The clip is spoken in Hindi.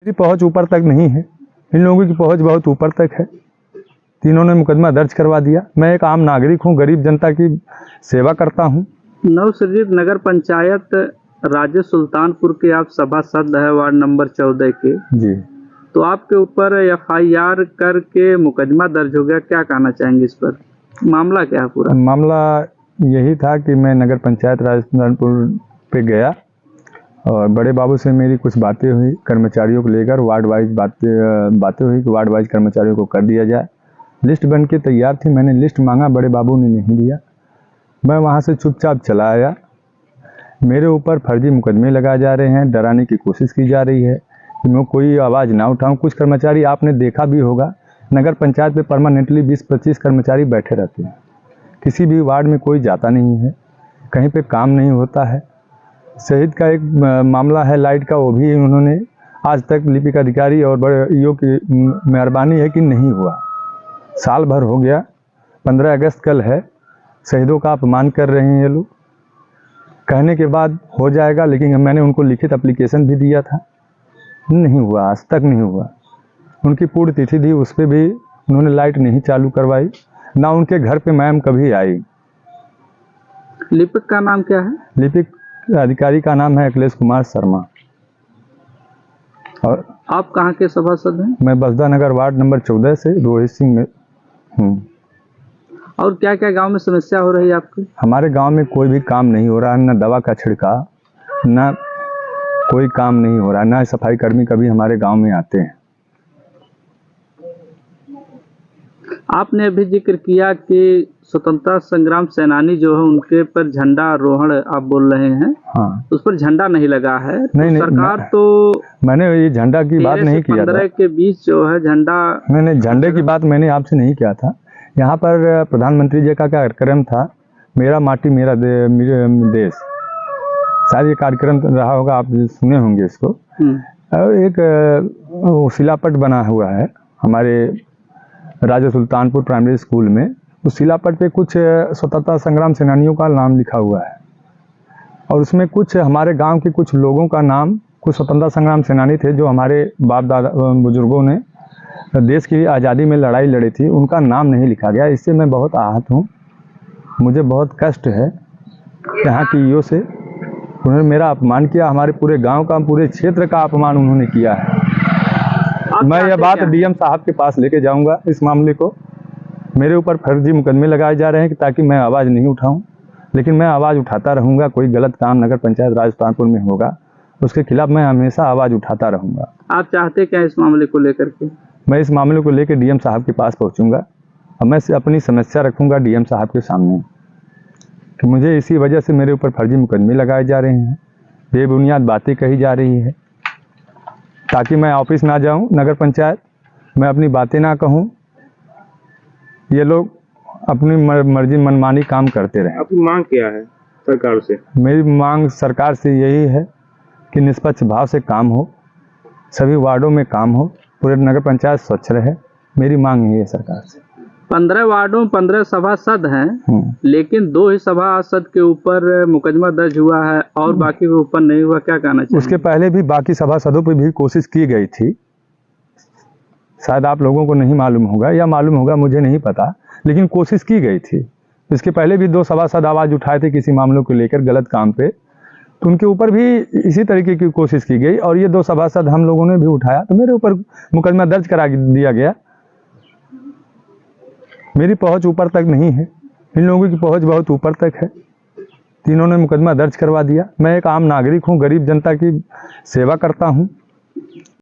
की पहुंच ऊपर तक नहीं है, इन लोगों की पहुंच बहुत ऊपर तक है। तीनों ने मुकदमा दर्ज करवा दिया। मैं एक आम नागरिक हूं, गरीब जनता की सेवा करता हूं। नवसृजित नगर पंचायत राज्य सुल्तानपुर के आप सभासद है, वार्ड नंबर 14 के जी। तो आपके ऊपर FIR करके मुकदमा दर्ज हो गया, क्या कहना चाहेंगे इस पर? मामला क्या है पूरा? मामला यही था कि मैं नगर पंचायत राज्य सुल्तानपुर पे गया और बड़े बाबू से मेरी कुछ बातें हुई कर्मचारियों को लेकर। वार्ड वाइज बातें हुई कि वार्ड वाइज कर्मचारियों को कर दिया जाए। लिस्ट बन के तैयार थी, मैंने लिस्ट मांगा, बड़े बाबू ने नहीं दिया। मैं वहाँ से चुपचाप चला आया। मेरे ऊपर फर्जी मुकदमे लगाए जा रहे हैं, डराने की कोशिश की जा रही है कि मैं कोई आवाज़ ना उठाऊं। कुछ कर्मचारी आपने देखा भी होगा, नगर पंचायत पे परमानेंटली 20-25 कर्मचारी बैठे रहते हैं। किसी भी वार्ड में कोई जाता नहीं है, कहीं पे काम नहीं होता है। शहीद का एक मामला है लाइट का, वो भी उन्होंने आज तक लिपिक अधिकारी और बड़े ईओ की मेहरबानी है कि नहीं हुआ। साल भर हो गया, 15 अगस्त कल है, शहीदों का अपमान कर रहे हैं ये लोग। कहने के बाद हो जाएगा, लेकिन मैंने उनको लिखित एप्लीकेशन भी दिया था, नहीं हुआ, आज तक नहीं हुआ। उनकी पूर्ण तिथि थी, उस पर भी उन्होंने लाइट नहीं चालू करवाई, ना उनके घर पे मैम कभी आई। लिपिक का नाम क्या है? लिपिक अधिकारी का नाम है अखिलेश कुमार शर्मा। और आप कहाँ के सभासद हैं? मैं बसदा नगर वार्ड नंबर 14 से रोहित सिंह में हूँ। और क्या क्या गांव में समस्या हो रही है आपकी? हमारे गांव में कोई भी काम नहीं हो रहा, न दवा का छिड़काव, न कोई काम नहीं हो रहा, न सफाई कर्मी कभी हमारे गांव में आते हैं। आपने अभी जिक्र किया कि स्वतंत्रता संग्राम सेनानी जो है उनके पर झंडा आरोहण आप बोल रहे हैं। हाँ, उस पर झंडा नहीं लगा है। नहीं, नहीं, सरकार तो मैंने ये झंडा की बात नहीं किया था। 15 के बीच जो है झंडा, मैंने झंडे की बात मैंने आपसे नहीं किया था। यहाँ पर प्रधानमंत्री जी का कार्यक्रम था, मेरा माटी मेरा देश, शायद ये कार्यक्रम रहा होगा, आप सुने होंगे इसको। और एक शिलापट बना हुआ है हमारे राजा सुल्तानपुर प्राइमरी स्कूल में। उस शिलापट पे कुछ स्वतंत्रता संग्राम सेनानियों का नाम लिखा हुआ है और उसमें कुछ हमारे गांव के कुछ लोगों का नाम, कुछ स्वतंत्रता संग्राम सेनानी थे जो हमारे बाप दादा बुजुर्गों ने देश की आज़ादी में लड़ाई लड़ी थी, उनका नाम नहीं लिखा गया। इससे मैं बहुत आहत हूँ, मुझे बहुत कष्ट है। यहाँ की ईओ से उन्होंने मेरा अपमान किया, हमारे पूरे गांव का, पूरे क्षेत्र का अपमान उन्होंने किया है। मैं यह बात DM साहब के पास लेके जाऊंगा इस मामले को। मेरे ऊपर फर्जी मुकदमे लगाए जा रहे हैं ताकि मैं आवाज़ नहीं उठाऊं, लेकिन मैं आवाज़ उठाता रहूंगा। कोई गलत काम नगर पंचायत राज्य सुल्तानपुर में होगा, उसके खिलाफ मैं हमेशा आवाज़ उठाता रहूंगा। आप चाहते क्या इस मामले को लेकर के? मैं इस मामले को लेकर DM साहब के पास पहुंचूंगा और मैं अपनी समस्या रखूंगा DM साहब के सामने कि मुझे इसी वजह से मेरे ऊपर फर्जी मुकदमे लगाए जा रहे हैं, बेबुनियाद बातें कही जा रही है, ताकि मैं ऑफिस ना जाऊं नगर पंचायत, मैं अपनी बातें ना कहूं। ये लोग अपनी मर्जी मनमानी काम करते रहें। आपकी मांग क्या है सरकार से? मेरी मांग सरकार से यही है कि निष्पक्ष भाव से काम हो, सभी वार्डों में काम हो, पूरे नगर पंचायत स्वच्छ रहे। मेरी मांग यही है सरकार से। 15 वार्डों में 15 सभासद हैं, लेकिन 2 ही सभासद के ऊपर मुकदमा दर्ज हुआ है और बाकी के ऊपर नहीं हुआ, क्या कहना चाहिए? उसके पहले भी बाकी सभासदों पर भी कोशिश की गई थी, शायद आप लोगों को नहीं मालूम होगा या मालूम होगा, मुझे नहीं पता, लेकिन कोशिश की गई थी। इसके पहले भी 2 सभासद आवाज़ उठाए थे किसी मामलों को लेकर गलत काम पे, तो उनके ऊपर भी इसी तरीके की कोशिश की गई और ये 2 सभासद हम लोगों ने भी उठाया, तो मेरे ऊपर मुकदमा दर्ज करा दिया गया। मेरी पहुंच ऊपर तक नहीं है, इन लोगों की पहुंच बहुत ऊपर तक है। तीनों ने मुकदमा दर्ज करवा दिया। मैं एक आम नागरिक हूं, गरीब जनता की सेवा करता हूं।